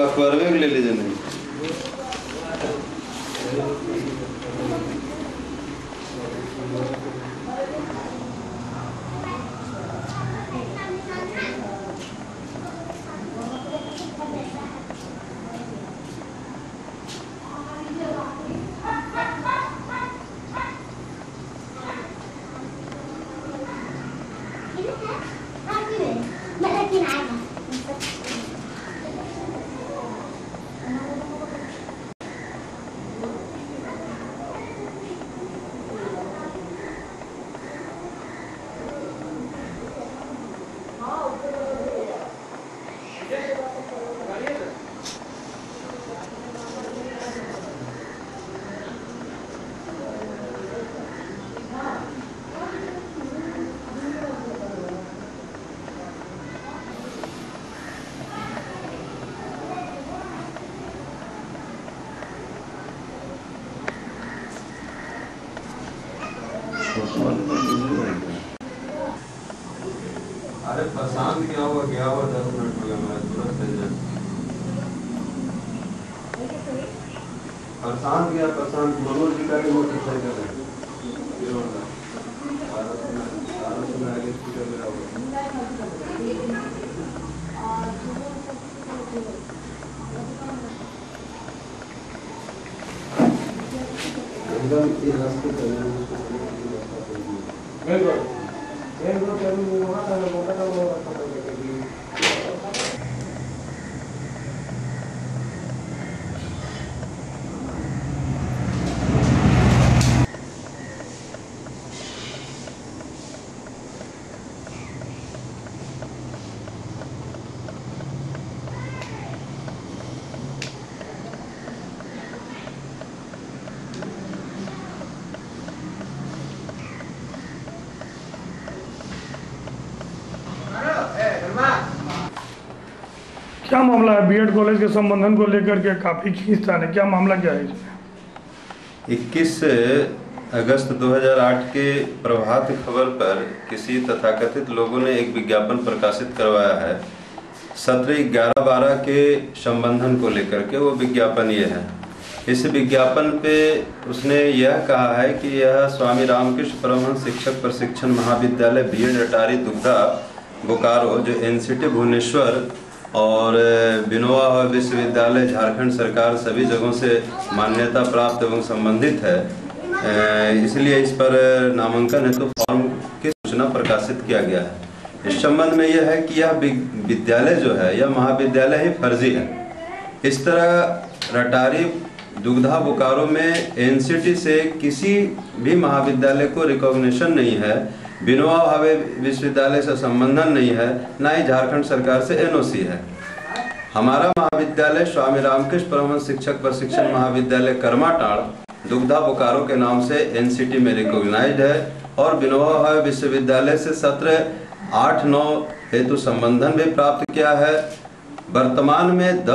अखबार में ले लीजिए। नहीं अरे प्रशांत क्या हुआ 10 मिनट हो गया, मैं तुरंत भेज जाए। प्रशांत मनोज जी का भी मोटरसाइकिल है, आगे स्पीकर मेरा होगा। एकदम ये रास्ते क्या मामला है? बीएड कॉलेज के संबंधन को लेकर के काफी खींचतान है, क्या मामला क्या है इसमें? 21 अगस्त 2008 के प्रभात खबर पर किसी तथाकथित लोगों ने एक विज्ञापन प्रकाशित करवाया है सत्र 11/12 के संबंधन को लेकर के। वो विज्ञापन ये है, इस विज्ञापन पे उसने यह कहा है कि यह स्वामी रामकृष्ण परमहंस शिक्षक प्रशिक्षण महाविद्यालय बीएड अटारी दुग्धा बोकारो, जो एनसीटी भुवनेश्वर और बिनोवा विश्वविद्यालय झारखंड सरकार सभी जगहों से मान्यता प्राप्त एवं संबंधित है, इसलिए इस पर नामांकन हेतु फॉर्म की सूचना प्रकाशित किया गया है। इस संबंध में यह है कि यह विद्यालय जो है, यह महाविद्यालय ही फर्जी है। इस तरह रटारी दुग्धा बोकारो में एनसीटी से किसी भी महाविद्यालय को रिकॉग्निशन नहीं है, बिनोवा भावे विश्वविद्यालय से संबंधन नहीं है, ना ही झारखंड सरकार से एनओसी है। हमारा महाविद्यालय स्वामी रामकृष्ण परमहंस शिक्षक प्रशिक्षण महाविद्यालय कर्माटाड़ दुग्धा बोकारो के नाम से एनसीटी में रिकॉग्नाइज्ड है और बिनोवा भावे विश्वविद्यालय से सत्र 8-9 हेतु संबंधन भी प्राप्त किया है। वर्तमान में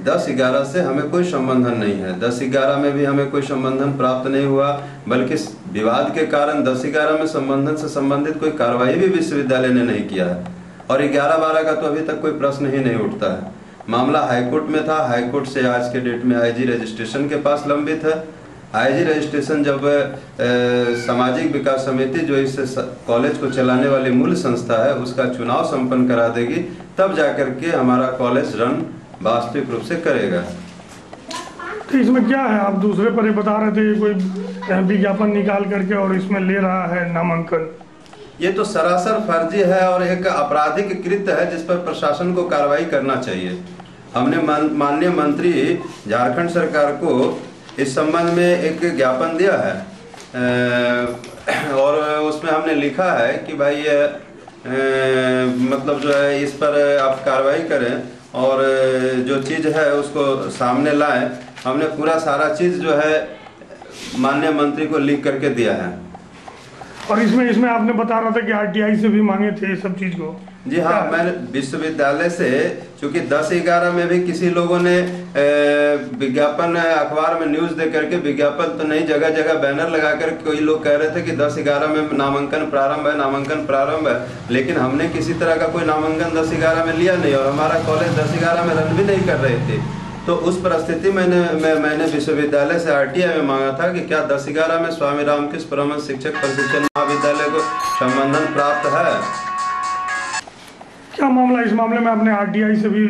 10/11 से हमें कोई संबंधन नहीं है। 10/11 में भी हमें कोई संबंधन प्राप्त नहीं हुआ, बल्कि विवाद के कारण 10/11 में संबंधन से संबंधित कोई कार्रवाई भी विश्वविद्यालय ने नहीं किया है और 11/12 का तो अभी तक कोई प्रश्न ही नहीं उठता है। मामला हाईकोर्ट में था, हाईकोर्ट से आज के डेट में आईजी रजिस्ट्रेशन के पास लंबित है। आईजी रजिस्ट्रेशन जब सामाजिक विकास समिति जो इस कॉलेज को चलाने वाली मूल संस्था है उसका चुनाव संपन्न करा देगी, तब जाकर के हमारा कॉलेज रन वास्तविक रूप से करेगा। तो इसमें क्या है? आप दूसरे पर बता रहे थे कोई विज्ञापन निकाल करके और इसमें ले रहा है नामांकन। ये तो सरासर फर्जी है और एक आपराधिक कृत्य है जिस पर प्रशासन को कार्रवाई करना चाहिए। हमने माननीय मंत्री झारखंड सरकार को इस संबंध में एक ज्ञापन दिया है और उसमें हमने लिखा है कि भाई मतलब जो है इस पर आप कार्रवाई करें और जो चीज़ है उसको सामने लाएं। हमने पूरा सारा चीज़ जो है माननीय मंत्री को लिख करके दिया है। और इसमें आपने बता रहा था कि आरटीआई से भी मांगे थे ये सब चीज को। जी हाँ, मैंने विश्वविद्यालय से, चूंकि 10-11 में भी किसी लोगों ने विज्ञापन अखबार में न्यूज दे करके, विज्ञापन तो नहीं, जगह जगह बैनर लगा कर कोई लोग कह रहे थे कि 10-11 में नामांकन प्रारंभ है, नामांकन प्रारंभ है, लेकिन हमने किसी तरह का कोई नामांकन 10-11 में लिया नहीं और हमारा कॉलेज 10-11 में रन भी नहीं कर रहे थे। तो उस परिस्थिति में मैंने विश्वविद्यालय से आरटीआई में मांगा था कि क्या 10-11 में स्वामी रामकृष्ण परमहंस शिक्षक प्रशिक्षण महाविद्यालय को संबंधन प्राप्त है। क्या मामला, इस मामले में आपने आरटीआई से भी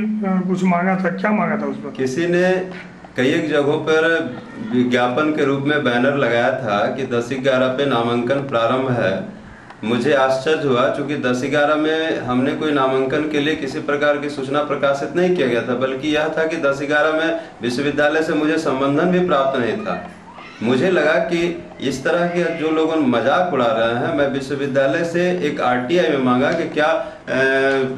कुछ मांगा था, क्या मांगा था उस पर? किसी ने कई एक जगहों पर विज्ञापन के रूप में बैनर लगाया था कि 10-11 पे नामांकन प्रारंभ है। मुझे आश्चर्य हुआ, चूंकि 10-11 में हमने कोई नामांकन के लिए किसी प्रकार की सूचना प्रकाशित नहीं किया गया था, बल्कि यह था कि 10-11 में विश्वविद्यालय से मुझे संबंधन भी प्राप्त नहीं था। मुझे लगा कि इस तरह के जो लोग मजाक उड़ा रहे हैं, मैं विश्वविद्यालय से एक आरटीआई में मांगा कि क्या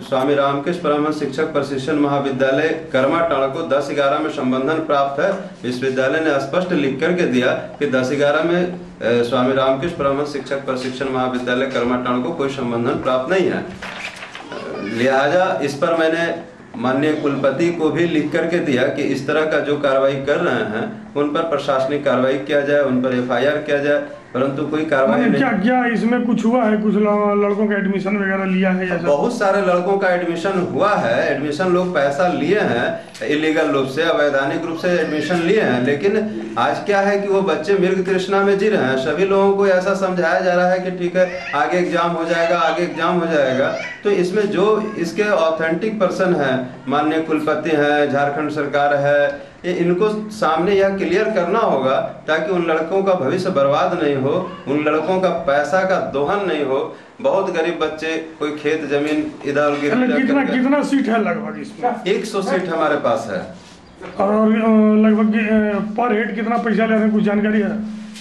स्वामी रामकृष्ण परमहंस शिक्षक प्रशिक्षण महाविद्यालय कर्माटाड़ को 10-11 में संबंधन प्राप्त है। विश्वविद्यालय ने स्पष्ट लिख करके दिया कि 10-11 में स्वामी रामकृष्ण परमहंस शिक्षक प्रशिक्षण महाविद्यालय कर्माटाड़ को कोई संबंधन प्राप्त नहीं है। लिहाजा इस पर मैंने माननीय कुलपति को भी लिख करके दिया कि इस तरह का जो कार्रवाई कर रहे हैं उन पर प्रशासनिक कार्रवाई किया जाए, उन पर एफआईआर किया जाए, परंतु कोई कार्रवाई नहीं। क्या इसमें कुछ हुआ है? कुछ लड़कों का एडमिशन वगैरह लिया है? ऐसा बहुत सारे लड़कों का एडमिशन हुआ है। एडमिशन लोग पैसा लिए हैं, इलीगल रूप से, अवैधानिक रूप से एडमिशन लिए हैं, लेकिन आज क्या है कि वो बच्चे मृग तृष्णा में जी रहे हैं। सभी लोगों को ऐसा समझाया जा रहा है कि ठीक है आगे एग्जाम हो जाएगा, आगे एग्जाम हो जाएगा। तो इसमें जो इसके ऑथेंटिक पर्सन है, माननीय कुलपति हैं, झारखंड सरकार है, इनको सामने यह क्लियर करना होगा ताकि उन लड़कों का भविष्य बर्बाद नहीं हो, उन लड़कों का पैसा का दोहन नहीं हो। बहुत गरीब बच्चे, कोई खेत जमीन इधर उधर। कितना सीट है लगभग इसमें? 100 सीट हमारे पास है। और लगभग पर हेड कितना पैसा ले रहे हैं, कुछ जानकारी है?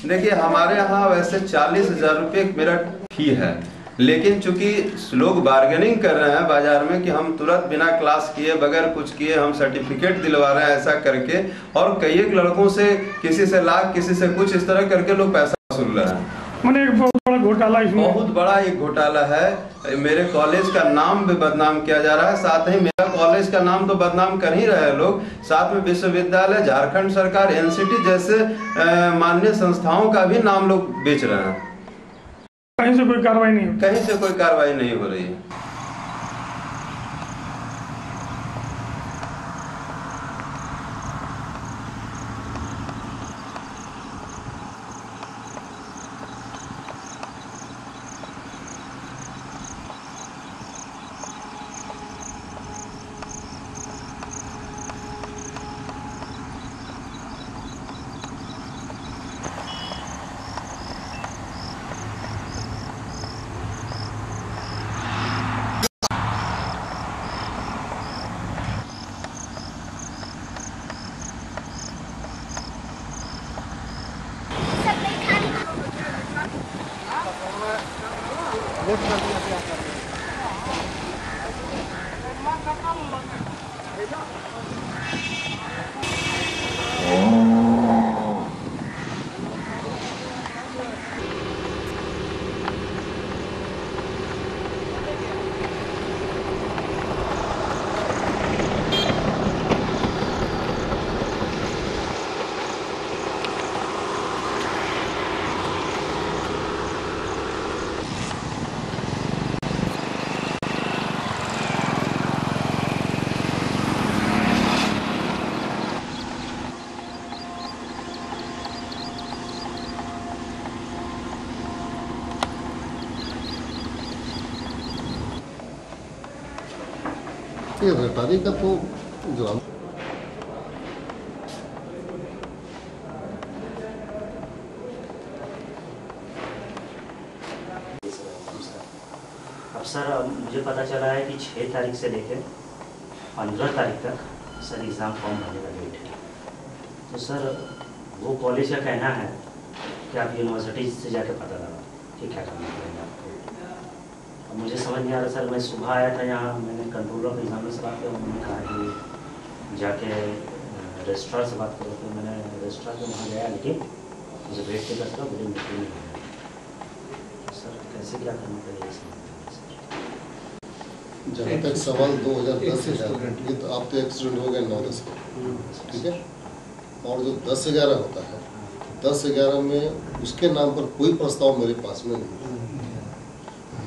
देखिए, हमारे यहाँ वैसे 40,000 रुपये मेरा फी है, लेकिन चूंकि लोग बार्गेनिंग कर रहे हैं बाजार में कि हम तुरंत बिना क्लास किए, बगैर कुछ किए हम सर्टिफिकेट दिलवा रहे हैं, ऐसा करके, और कई एक लड़कों से किसी से लाख, किसी से कुछ, इस तरह करके लोग पैसा वसूल रहे हैं। मैंने एक बहुत बड़ा घोटाला इसमें, बहुत बड़ा एक घोटाला है। मेरे कॉलेज का नाम भी बदनाम किया जा रहा है, साथ ही मेरा कॉलेज का नाम तो बदनाम कर ही रहे हैं लोग, साथ में विश्वविद्यालय, झारखंड सरकार, एनसीटी जैसे माननीय संस्थाओं का भी नाम लोग बेच रहे हैं। कहीं से कोई कार्रवाई नहीं, कहीं से कोई कार्रवाई नहीं हो रही है। ये रटारी का तो ग्राम अब सर मुझे पता चला है कि 6 तारीख से लेकर 15 तारीख तक सर एग्ज़ाम फॉर्म भरने का डेट है। तो सर वो कॉलेज का कहना है कि आप यूनिवर्सिटी से जाके पता लगा कि क्या करना पड़ेगा आपको। अब मुझे समझ नहीं आ रहा सर, मैं सुबह आया था यहाँ, मैंने कंट्रोलर ऑफ एग्जामिनर से बात किया, उन्होंने कहा कि जाके रजिस्ट्रार से बात करो। तो मैंने रजिस्ट्रार के वहाँ गया, लेकिन मुझे वेट के करता मुझे मीटिंग नहीं है। सर कैसे क्या करना चाहिए इसमें? जहाँ तक सवाल 2010 से ये तो आप तो एक्सीडेंट हो गए 9-10 में, ठीक है। और जो 10-11 होता है, 10-11 में उसके नाम पर कोई प्रस्ताव मेरे पास में नहीं।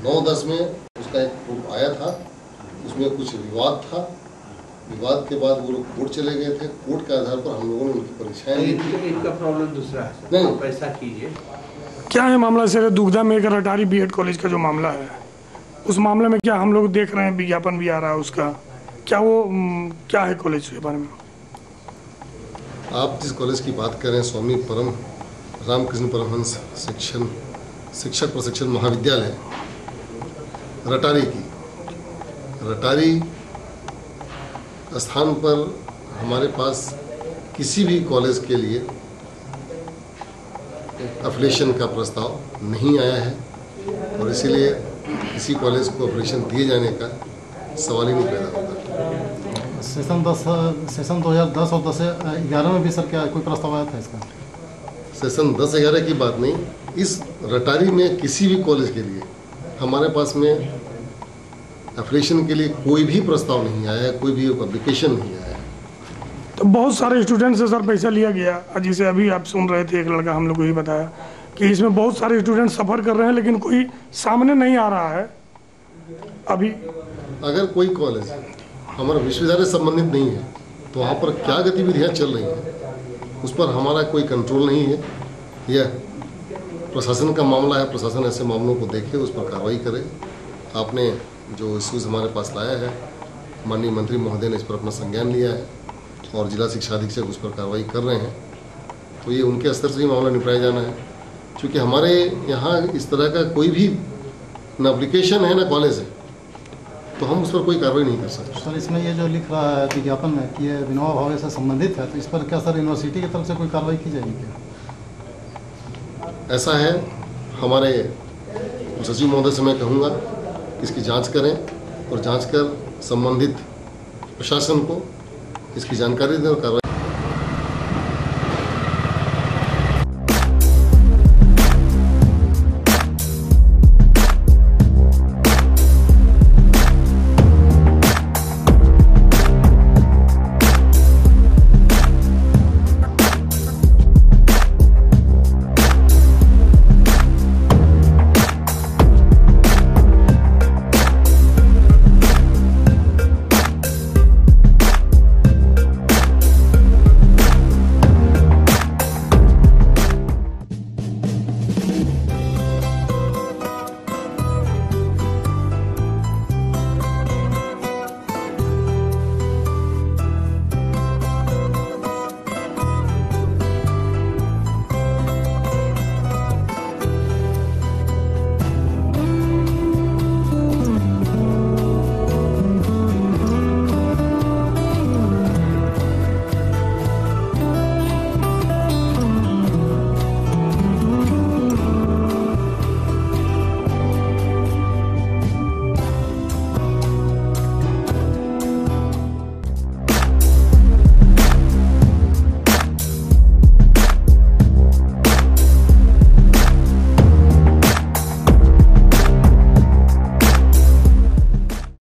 9-10 में उसका एक ग्रुप आया था, उसमें कुछ विवाद था। विवाद के बाद वो लोग कोर्ट चले गए थे। कोर्ट के आधार पर हम लोगों ने उनकी परीक्षाएं ली। इनका प्रॉब्लम दूसरा है सर। नहीं। आप ऐसा कीजिए, क्या है मामला सर? दुग्धा में एक रटारी बीएड कॉलेज का जो मामला है, उस मामले में क्या हम लोग देख रहे हैं, विज्ञापन भी आ रहा है उसका, क्या वो क्या है कॉलेज के बारे में? आप जिस कॉलेज की बात कर रहे हैं, स्वामी परम रामकृष्ण परमहंस शिक्षक प्रशिक्षण महाविद्यालय रटारी की, रटारी स्थान पर हमारे पास किसी भी कॉलेज के लिए एफिलिएशन का प्रस्ताव नहीं आया है और इसीलिए किसी कॉलेज को एफिलिएशन दिए जाने का सवाल ही नहीं पैदा होता। सेशन 2010 और 10-11 में भी सर क्या कोई प्रस्ताव आया था इसका? सेशन 10-11 की बात नहीं, इस रटारी में किसी भी कॉलेज के लिए हमारे पास में एफिलिएशन के लिए कोई भी प्रस्ताव नहीं आया है, कोई भी एप्लीकेशन नहीं आया है। तो बहुत सारे स्टूडेंट से सर पैसा लिया गया, जिसे अभी आप सुन रहे थे, एक लड़का हम लोग को ही बताया कि इसमें बहुत सारे स्टूडेंट सफ़र कर रहे हैं, लेकिन कोई सामने नहीं आ रहा है अभी। अगर कोई कॉलेज हमारा विश्वविद्यालय संबंधित नहीं है तो वहाँ पर क्या गतिविधियाँ चल रही हैं उस पर हमारा कोई कंट्रोल नहीं है। यह प्रशासन का मामला है, प्रशासन ऐसे मामलों को देखे, उस पर कार्रवाई करे। आपने जो इश्यूज़ हमारे पास लाया है, माननीय मंत्री महोदय ने इस पर अपना संज्ञान लिया है और जिला शिक्षा अधीक्षक उस पर कार्रवाई कर रहे हैं, तो ये उनके स्तर से ही मामला निपटाया जाना है। क्योंकि हमारे यहाँ इस तरह का कोई भी न एप्लीकेशन है न कॉलेज है, तो हम उस पर कोई कार्रवाई नहीं कर सकते। सर इसमें ये जो लिख रहा है विज्ञापन में कि ये विनोबा भावे से संबंधित है, तो इस पर क्या सर यूनिवर्सिटी की तरफ से कोई कार्रवाई की जाएगी क्या? ऐसा है, हमारे सचिव महोदय से मैं कहूँगा इसकी जांच करें और जांच कर संबंधित प्रशासन को इसकी जानकारी दें और कार्रवाई